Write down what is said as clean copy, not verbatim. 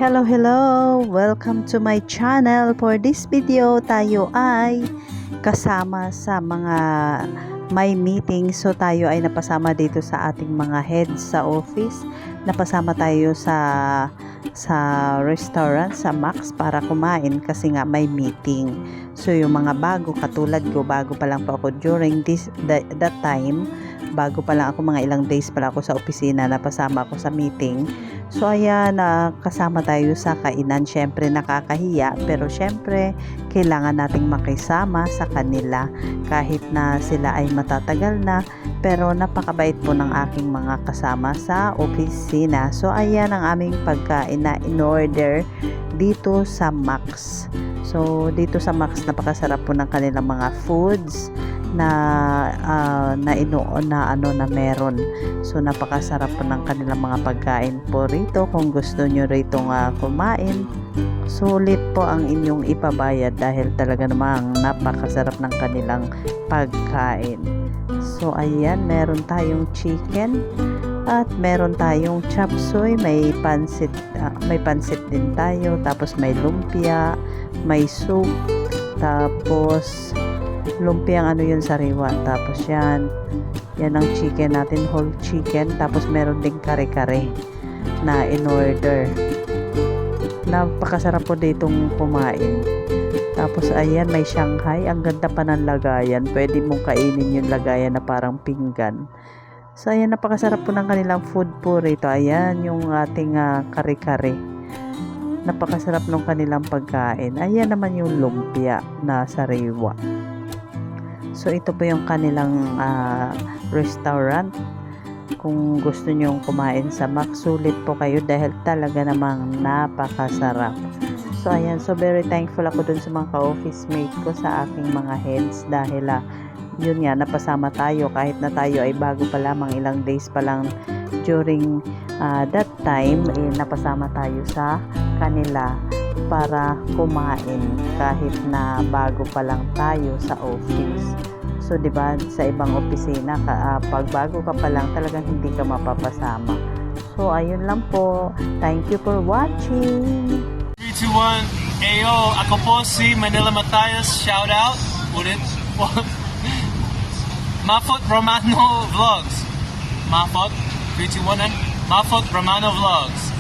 Hello! Welcome to my channel. For this video, tayo ay kasama sa mga may meeting. So tayo ay napasama dito sa ating mga heads sa office. Napasama tayo sa restaurant, sa Max para kumain kasi nga may meeting. So yung mga bago katulad ko, bago pa lang po ako during that time, bago pa lang ako, mga ilang days pa lang ako sa opisina, napasama ako sa meeting. So ayan, kasama tayo sa kainan. Syempre nakakahiya, pero syempre kailangan nating makisama sa kanila kahit na sila ay matatagal na, pero napakabait po ng aking mga kasama sa opisina. So ayan ang aming pagkain na in order dito sa Max. So dito sa Max, napakasarap po ng kanilang mga foods na meron. So napakasarap po ng kanilang mga pagkain po rito. Kung gusto nyo rito kumain, sulit po ang inyong ipabayad dahil talaga namang napakasarap ng kanilang pagkain. So ayan, meron tayong chicken at meron tayong chop suey, may pansit din tayo, tapos may lumpia, may soup, tapos lumpiang yun, sariwa, tapos yan ang chicken natin, whole chicken, tapos meron ding kare-kare na in order. Napakasarap po ditong kumain. Tapos ayan, may Shanghai, ang ganda pa ng lagayan, pwede mong kainin yung lagayan na parang pinggan. So ayan, napakasarap po ng kanilang food po rito. Ayan yung ating kare-kare, napakasarap ng kanilang pagkain. Ayan naman yung lumpia na sariwa. So ito po yung kanilang restaurant. Kung gusto nyo kumain sa Max, sulit po kayo dahil talaga namang napakasarap. So ayan, so very thankful ako dun sa mga ka-office mate ko, sa aking mga heads, dahil yun nga, napasama tayo kahit na tayo ay bago pa lamang, ilang days pa lang during that time, napasama tayo sa kanila para kumain kahit na bago pa lang tayo sa office. So 'di ba, sa ibang opisina pag bago ka pa lang, talagang hindi ka mapapasama. So ayun lang po. Thank you for watching. 3, 2, 1. Ayo, ako po si Manila Matias. Shout out. Ulit. Mafot Romano Vlogs. Mafot 3, 2, 1. Mafot Romano Vlogs.